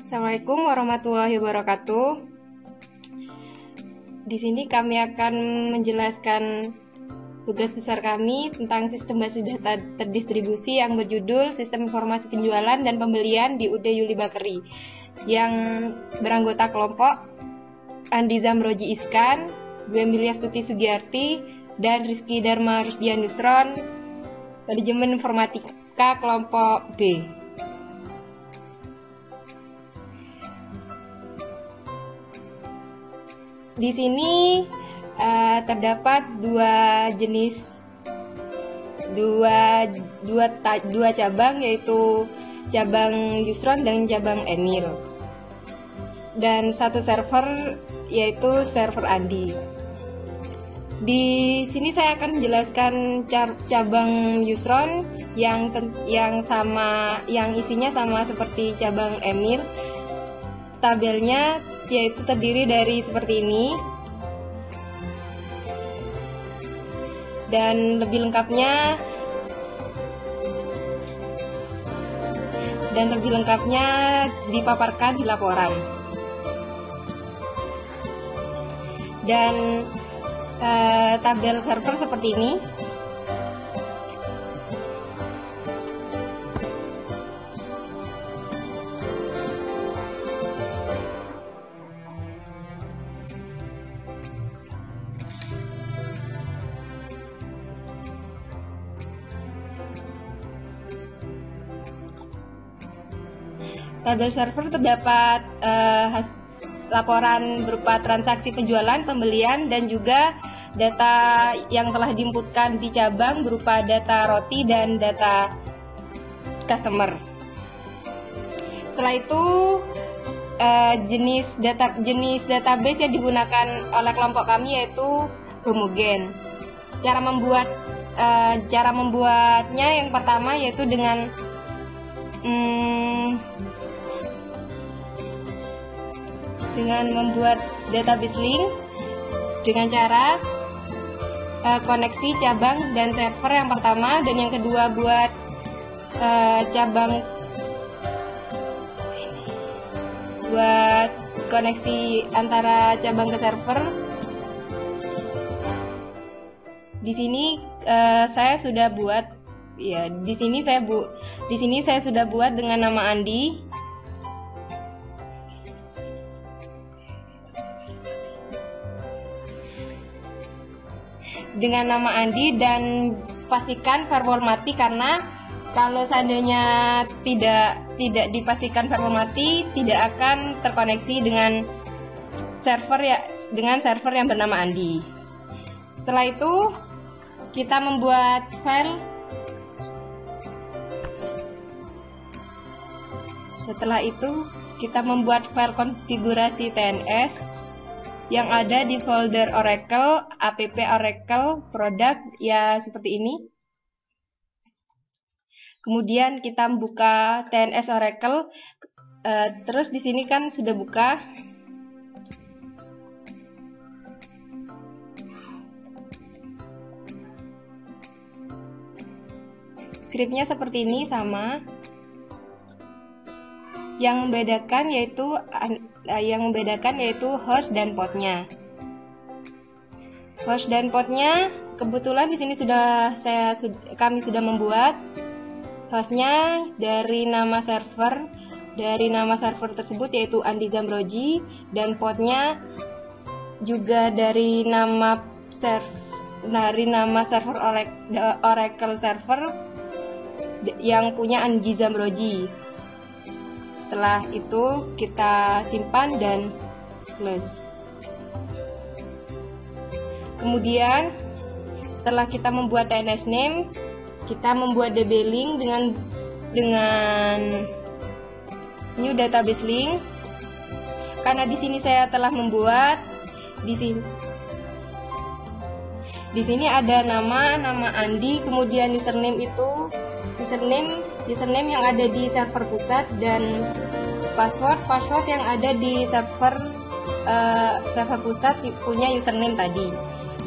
Assalamualaikum warahmatullahi wabarakatuh. Di sini kami akan menjelaskan tugas besar kami tentang sistem basis data terdistribusi yang berjudul Sistem Informasi Penjualan dan Pembelian di UD Yuli Bakri, yang beranggota kelompok Andi Zamroji Iskan, Bu Emilia Stuti Sugiyarti, dan Rizky Dharma Rusdian Nusron, Manajemen Informatika kelompok B. Di sini terdapat dua cabang, yaitu cabang Yusron dan cabang Emil, dan satu server yaitu server Andi. Di sini saya akan menjelaskan cabang Yusron yang isinya sama seperti cabang Emil. Tabelnya yaitu terdiri dari seperti ini, dan lebih lengkapnya dipaparkan di laporan. Dan tabel server seperti ini. Tabel server terdapat laporan berupa transaksi penjualan, pembelian, dan juga data yang telah diinputkan di cabang berupa data roti dan data customer. Setelah itu jenis database yang digunakan oleh kelompok kami yaitu homogen. Cara membuatnya yang pertama yaitu dengan membuat database link dengan cara koneksi cabang dan server yang pertama, dan yang kedua buat koneksi antara cabang ke server. Di sini saya sudah buat dengan nama Andi. Dan pastikan firewall mati, karena kalau seandainya tidak dipastikan firewall mati, tidak akan terkoneksi dengan server yang bernama Andi. Setelah itu kita membuat file. Konfigurasi TNS yang ada di folder Oracle, app Oracle Product, ya seperti ini. Kemudian kita membuka TNS Oracle, terus di sini kan sudah buka. Scriptnya seperti ini sama. Yang membedakan yaitu host dan portnya. Host dan portnya kebetulan di sini kami sudah membuat. Hostnya dari nama server tersebut yaitu Andi Zamroji, dan portnya juga dari nama server Oracle server yang punya Andi Zamroji. Setelah itu kita simpan dan close. Kemudian setelah kita membuat TNS name, kita membuat DB link dengan new database link. Karena di sini saya telah membuat di sini ada nama Andi, kemudian username yang ada di server pusat, dan password yang ada di server pusat punya username tadi.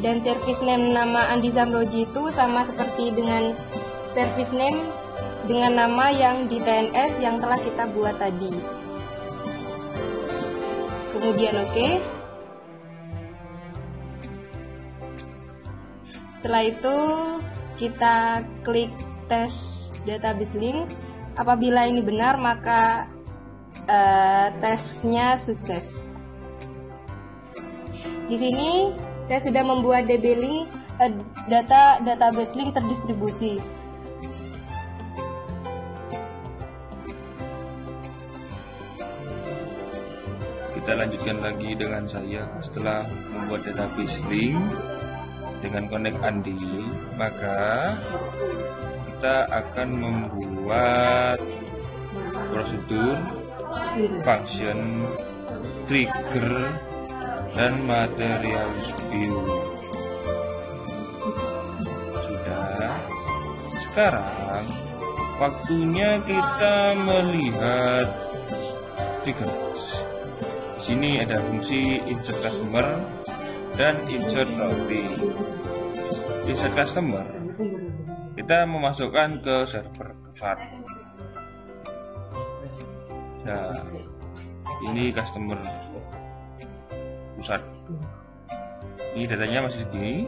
Dan service name nama Andi Zamroji itu sama seperti dengan service name dengan nama yang di TNS yang telah kita buat tadi. Kemudian oke. Setelah itu kita klik tes database link. Apabila ini benar, maka tesnya sukses. Di sini saya sudah membuat DB link, database link terdistribusi. Kita lanjutkan lagi dengan saya. Setelah membuat database link dengan Connect Andi, maka kita akan membuat prosedur, function, trigger, dan materials view. Sudah. Sekarang waktunya kita melihat triggers. Di sini ada fungsi insert customer dan insert routing. Insert customer kita memasukkan ke server pusat. Nah, ini customer pusat. Ini datanya masih segini.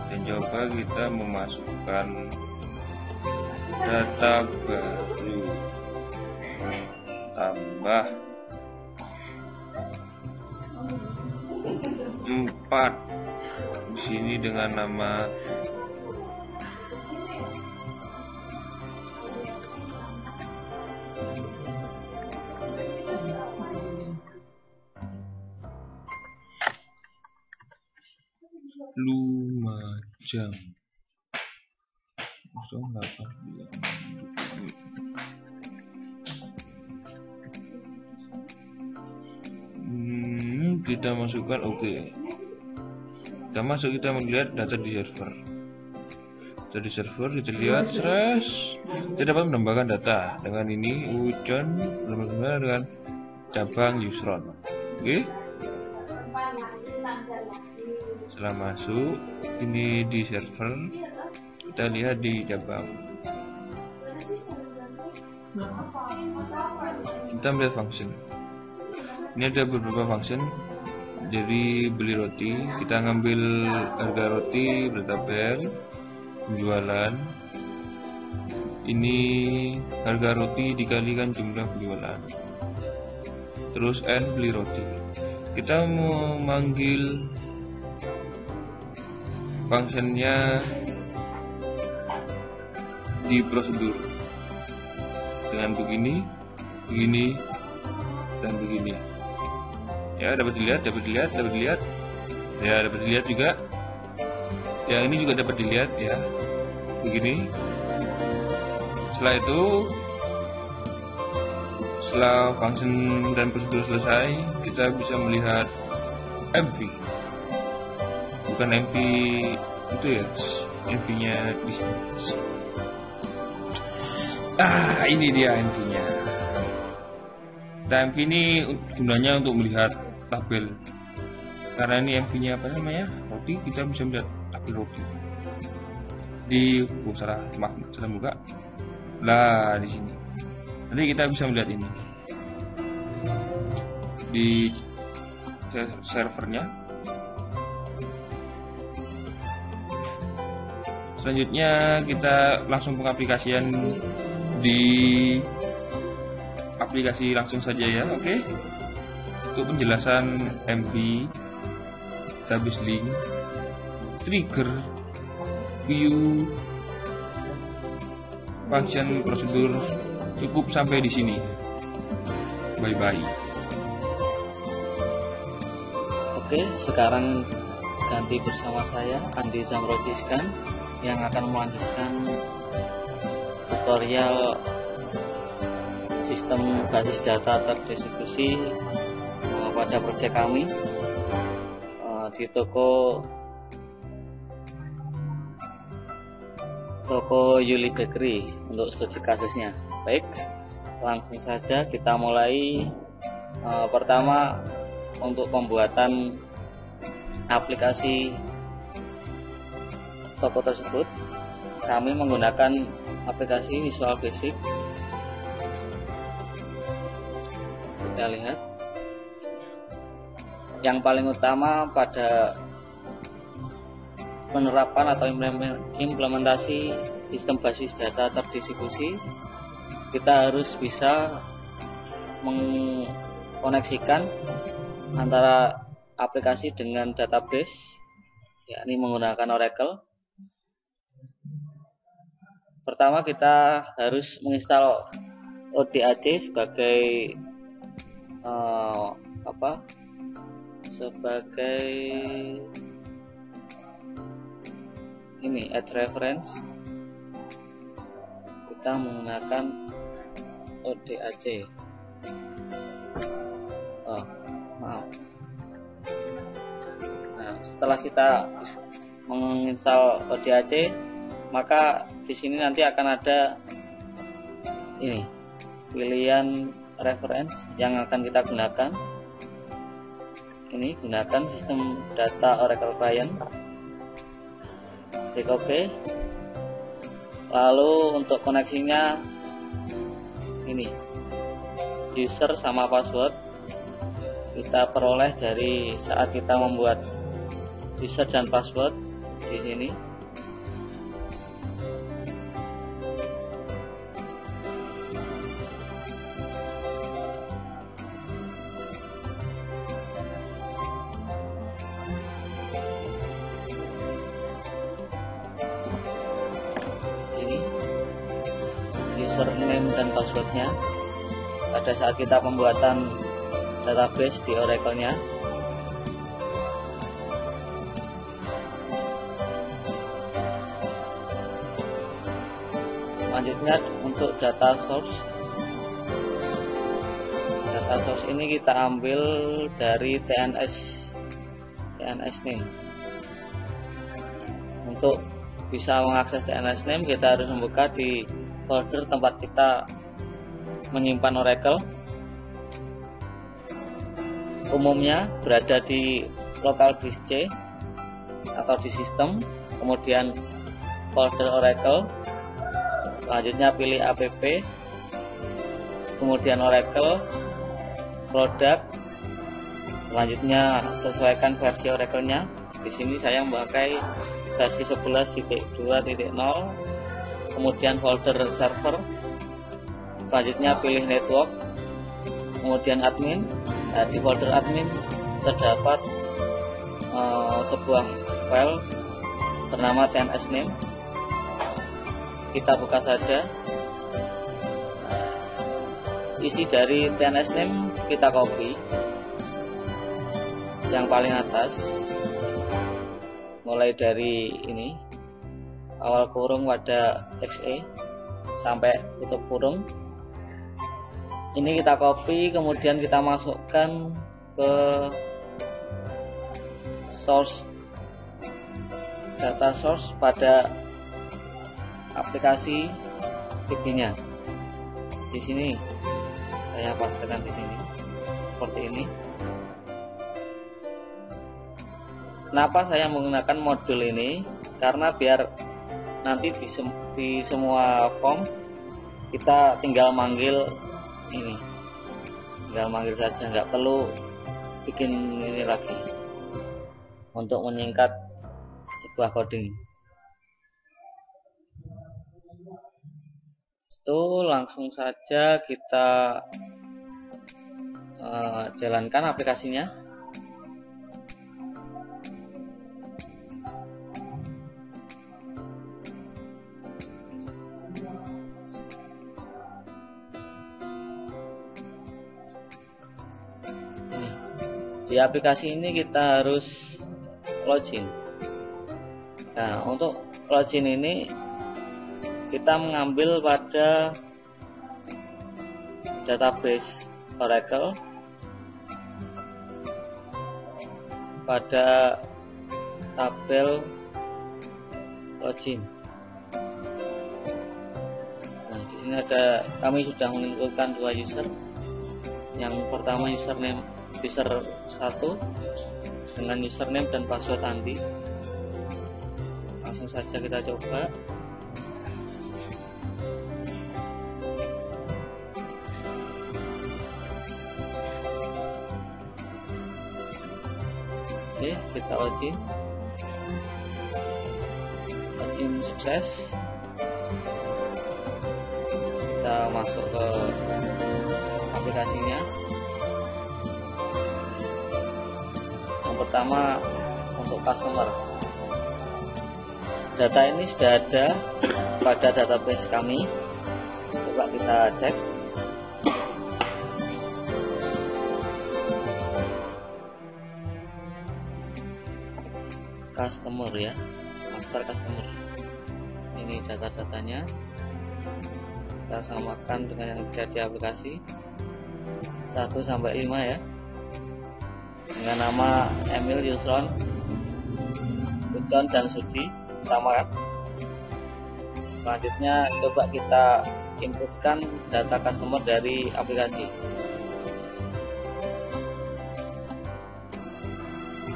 Dan coba kita memasukkan data baru. Tambah 4 di sini dengan nama Lumajang 082. Kita masukkan oke. Kita masuk, kita melihat data di server. Data di server kita lihat stress. Kita dapat menambahkan data dengan ini Ujon benar-benar dengan cabang Yusron. Oke. Setelah masuk ini di server, kita lihat di cabang. Kita melihat function. Ini ada beberapa function. Jadi beli roti, kita ngambil harga roti bertabel, penjualan. Ini harga roti dikalikan jumlah penjualan. Terus N beli roti. Kita mau manggil functionnya di prosedur dengan begini, dan begini. Ya, dapat dilihat. Ya, dapat dilihat juga. Yang ini juga dapat dilihat ya. Begini. Setelah itu, setelah function dan prosedur selesai, kita bisa melihat MV. Bukan MV itu ya, MV-nya di sini. Ini dia MV-nya. Nah, MV ini gunanya untuk melihat tabel. Karena ini MV-nya apa namanya? Roti, kita bisa melihat tabel roti. Salah buka. Lah, di sini. Nanti kita bisa melihat ini. Di servernya. Selanjutnya kita langsung pengaplikasian di aplikasi langsung saja ya, oke. Untuk penjelasan MV, database link, trigger, view, function, prosedur, cukup sampai di sini. Bye bye. Oke, sekarang ganti bersama saya Andi Zamrojiskan yang akan melanjutkan tutorial sistem basis data terdistribusi pada proyek kami di toko Yuli Bakery untuk studi kasusnya. Baik, langsung saja kita mulai. Pertama, untuk pembuatan aplikasi toko tersebut. Kami menggunakan aplikasi Visual Basic. Kita lihat yang paling utama pada penerapan atau implementasi sistem basis data terdistribusi, kita harus bisa mengkoneksikan antara aplikasi dengan database, yakni menggunakan Oracle. Pertama kita harus menginstal ODAC sebagai ini add reference. Kita menggunakan ODAC. Maaf. Nah, setelah kita menginstal ODAC, maka di sini nanti akan ada ini pilihan reference yang akan kita gunakan. Ini gunakan sistem data Oracle Client. Klik OK. Lalu untuk koneksinya ini user sama password kita peroleh dari saat kita membuat user dan password di sini. Username dan passwordnya pada saat kita pembuatan database di Oracle-nya. Selanjutnya untuk data source. Data source ini kita ambil dari TNS name. Untuk bisa mengakses TNS name, kita harus membuka di folder tempat kita menyimpan Oracle. Umumnya berada di local disk C atau di sistem, kemudian folder Oracle. Selanjutnya pilih app, kemudian Oracle, produk. Selanjutnya sesuaikan versi Oracle-nya. Di sini saya memakai versi 11.2.0. Kemudian folder server. Selanjutnya pilih network, kemudian admin. Nah, di folder admin terdapat sebuah file bernama TNS name. Kita buka saja. Isi dari TNS name kita copy yang paling atas, mulai dari ini awal kurung pada XE sampai tutup kurung. Ini kita copy, kemudian kita masukkan ke source, data source pada aplikasi TV-nya. Di sini saya pastikan di sini seperti ini. Kenapa saya menggunakan modul ini? Karena biar nanti di semua form kita tinggal manggil ini, tinggal manggil saja, nggak perlu bikin ini lagi untuk menyingkat sebuah coding. Itu langsung saja kita jalankan aplikasinya. Di aplikasi ini kita harus login. Nah, untuk login ini kita mengambil pada database Oracle, pada tabel login. Nah, di sini ada, kami sudah menentukan dua user. Yang pertama username user 1 dengan username dan password Andi. Langsung langsung saja kita coba. Oke, kita login sukses. Kita masuk ke aplikasinya. Yang pertama untuk customer, data ini sudah ada pada database kami. Coba kita cek. Customer ya, master customer. Ini data-datanya. Kita samakan dengan yang ada di aplikasi 1 sampai 5 ya. Dengan nama Emil, Yusron, Ucon, dan Sudi sama kan. Selanjutnya coba kita inputkan data customer dari aplikasi.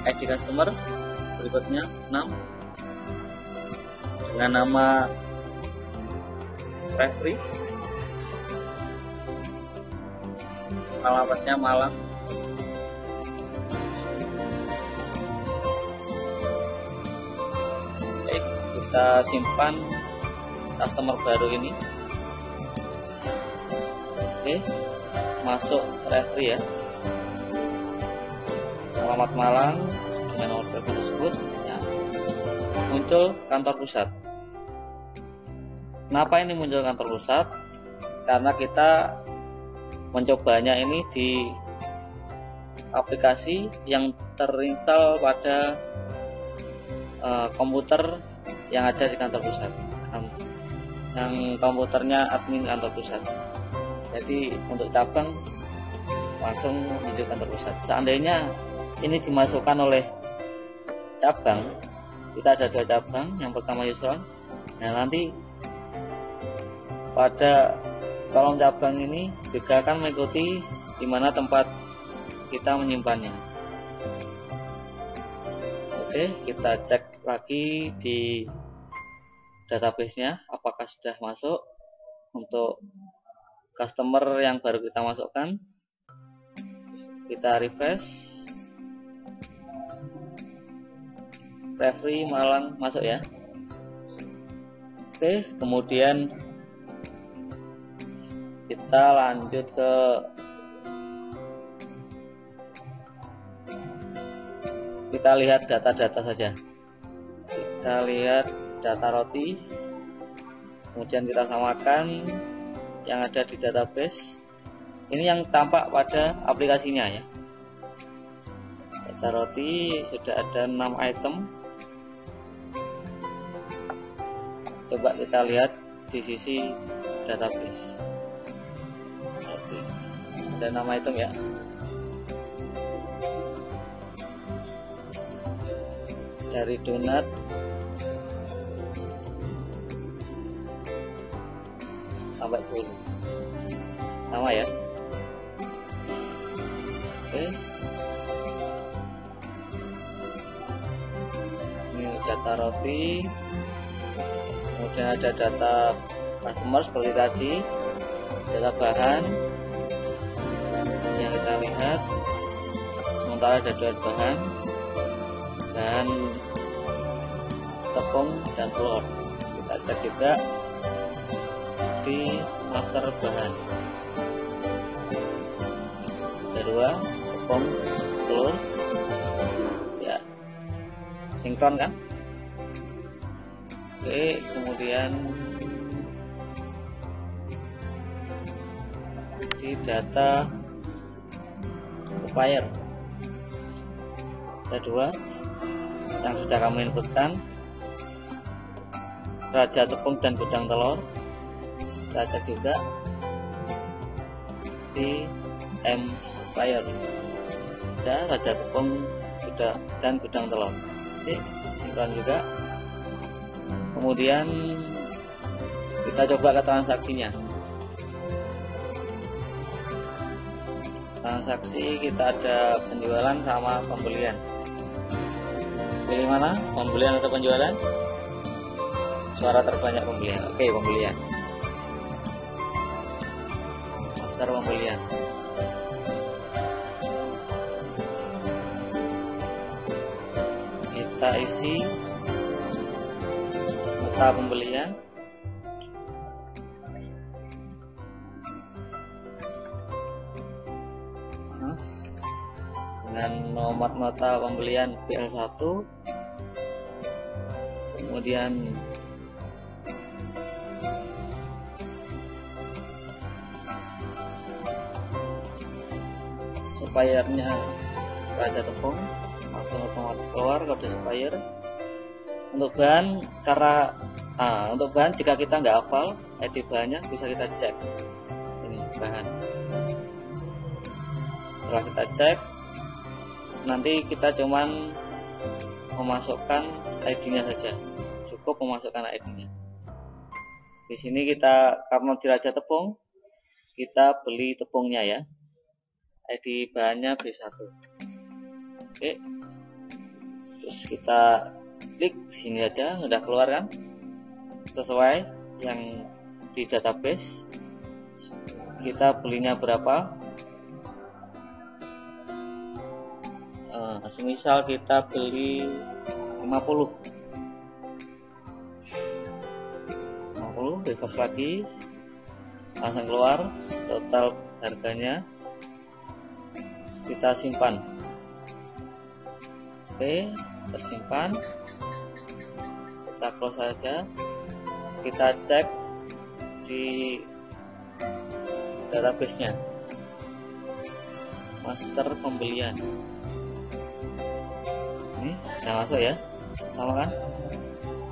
ID customer berikutnya 6 dengan nama Refri, alamatnya Malang. Baik, kita simpan customer baru ini. Oke, masuk Refri ya, alamat Malang dengan nomor telepon tersebut ya. Muncul kantor pusat. Kenapa ini muncul kantor pusat? Karena kita mencobanya ini di aplikasi yang terinstall pada komputer yang ada di kantor pusat, yang komputernya admin kantor pusat. Jadi untuk cabang langsung menuju kantor pusat. Seandainya ini dimasukkan oleh cabang, kita ada 2 cabang. Yang pertama Yusron. Nah, nanti pada kolom cabang ini juga akan mengikuti di mana tempat kita menyimpannya. Oke, kita cek lagi di database-nya apakah sudah masuk. Untuk customer yang baru kita masukkan, kita refresh. Refri Malang masuk ya. Oke, kemudian kita lanjut ke kita lihat data-data saja. Kita lihat data roti, kemudian kita samakan yang ada di database. Ini yang tampak pada aplikasinya ya. Data roti sudah ada 6 item. Coba kita lihat di sisi database. Roti. Ada 6 item ya. Dari donat sampai bolu sama ya. Oke, ini data roti, kemudian ada data customer seperti tadi, data bahan yang kita lihat. Sementara ada 2 bahan tepung dan telur. Kita cek juga di master bahan. Kedua, tepung, telur. Ya, sinkron kan? Oke, kemudian di data supplier ada 2 yang sudah kamu inputkan, Raja Tepung dan Gudang Telur. Kita cek juga di M supplier ada Raja Tepung dan Gudang Telur. Oke, sinkron juga. Kemudian kita coba ke transaksinya. Transaksi kita ada penjualan sama pembelian. Pilih mana? Pembelian atau penjualan? suara terbanyak pembelian. Oke, pembelian. Master pembelian. Kita isi nota pembelian. Dengan nomor nota pembelian BL1, kemudian suppliernya Raja Tepung, langsung otomatis keluar kode supplier. Untuk bahan, untuk bahan jika kita nggak hafal ID bahannya, bisa kita cek ini bahan. Setelah kita cek, nanti kita cuman memasukkan ID-nya saja, cukup memasukkan ID-nya. Di sini kita, karena di Raja Tepung, kita beli tepungnya ya. ID bahannya B1. Oke, terus kita klik di sini aja, udah keluar kan, sesuai yang di database. Kita belinya berapa? Semisal kita beli 50, bebas lagi, langsung keluar total harganya. Kita simpan. Oke, tersimpan. Kita close saja. Kita cek di database-nya, master pembelian. Ini udah masuk ya, sama kan?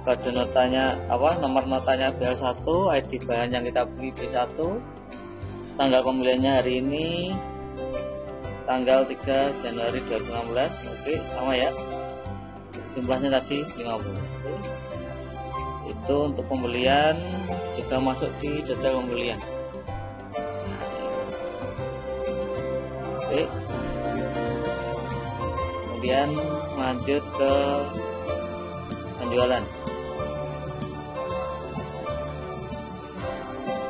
Kode notanya nomor notanya BL1, ID bahan yang kita beli B1, tanggal pembeliannya hari ini tanggal 3 Januari 2016. Oke, sama ya, jumlahnya tadi 50. Itu untuk pembelian, juga masuk di detail pembelian. Oke, kemudian lanjut ke penjualan.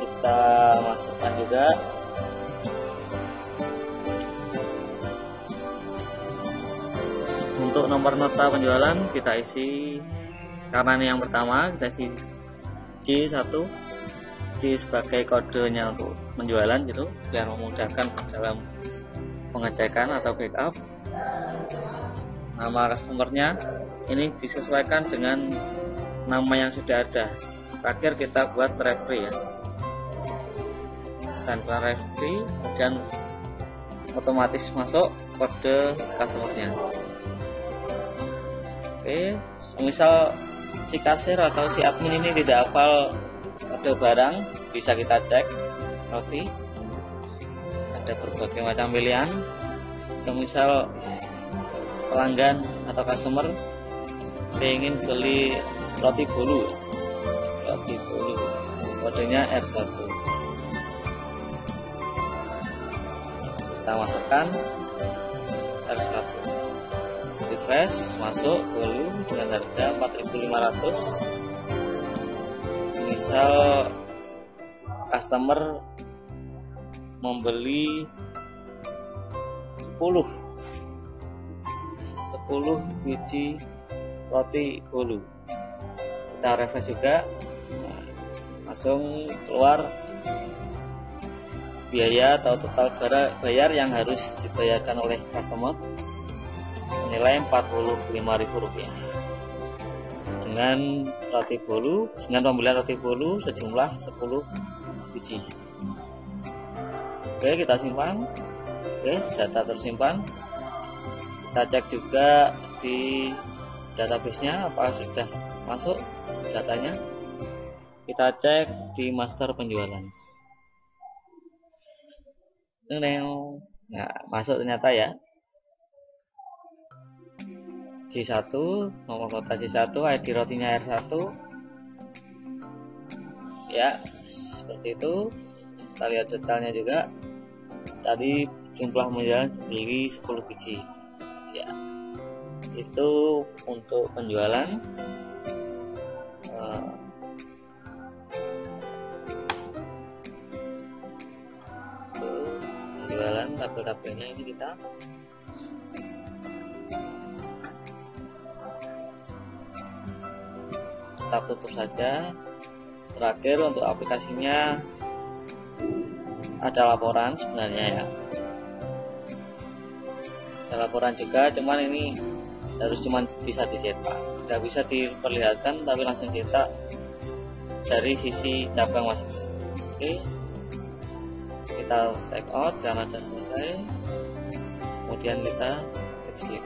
Kita masukkan juga untuk nomor nota penjualan, kita isi, karena ini yang pertama, kita isi J1, J sebagai kodenya untuk penjualan gitu, biar memudahkan dalam pengecekan atau backup. Nama customernya ini disesuaikan dengan nama yang sudah ada. Terakhir kita buat referee ya, dan referee, kemudian otomatis masuk kode customernya. Oke, misal si kasir atau si admin ini tidak hafal kode barang, bisa kita cek roti. Ada berbagai macam pilihan. Semisal pelanggan atau customer ingin beli roti bolu, kodenya R1. Kita masukkan R1, refresh, masuk bolu dengan harga 4.500. Misal customer membeli 10 biji roti bolu. Kita refresh juga, langsung keluar biaya atau total bayar yang harus dibayarkan oleh customer nilai Rp45.000 dengan roti bolu, dengan pembelian roti bolu sejumlah 10 biji. Oke, kita simpan. Oke, data tersimpan. Kita cek juga di database-nya apakah sudah masuk datanya. Kita cek di master penjualan. Nah, masuk ternyata ya. J1, nomor nota J1, ID rotinya R1. Ya, seperti itu. Kita lihat detailnya juga. Tadi jumlah penjualan beli 10 biji. Ya, itu untuk penjualan. tabel-tabelnya ini kita tutup saja. Terakhir untuk aplikasinya ada laporan sebenarnya ya, ada laporan juga, cuman ini harus cuman bisa dicetak, nggak bisa diperlihatkan tapi langsung cetak dari sisi cabang masing-masing. Oke, kita check out karena sudah selesai, kemudian kita exit.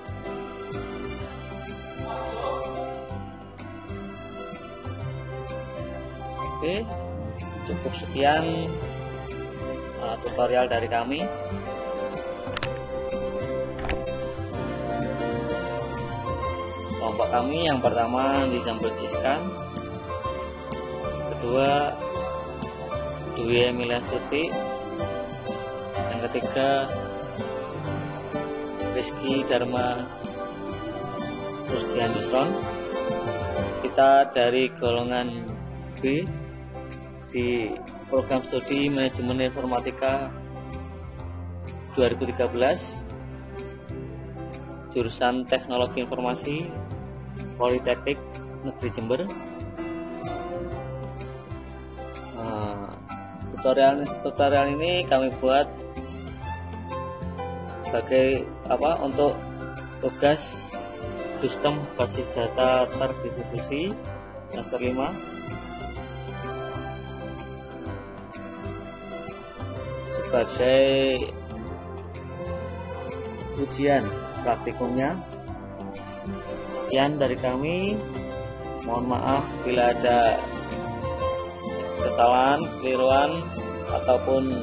Oke, cukup sekian tutorial dari kami. Kelompok kami yang pertama Ensemble Ciskan, kedua Dwi Emilia Stuti, yang ketiga Rizky Dharma Rusdian Yusron. Kita dari golongan B di program studi Manajemen Informatika 2013, jurusan Teknologi Informasi Politeknik Negeri Jember. Tutorial ini kami buat sebagai untuk tugas sistem basis data terdistribusi semester 5 sebagai ujian praktikumnya. Sekian dari kami, mohon maaf bila ada kesalahan, keliruan ataupun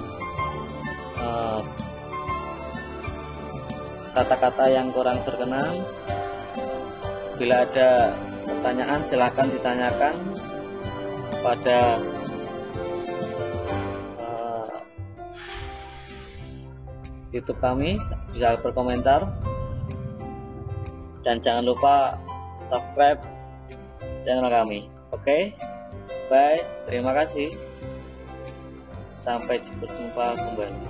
kata-kata yang kurang berkenan. Bila ada pertanyaan silahkan ditanyakan pada YouTube kami, bisa berkomentar, dan jangan lupa subscribe channel kami. Oke, bye, terima kasih, sampai berjumpa kembali.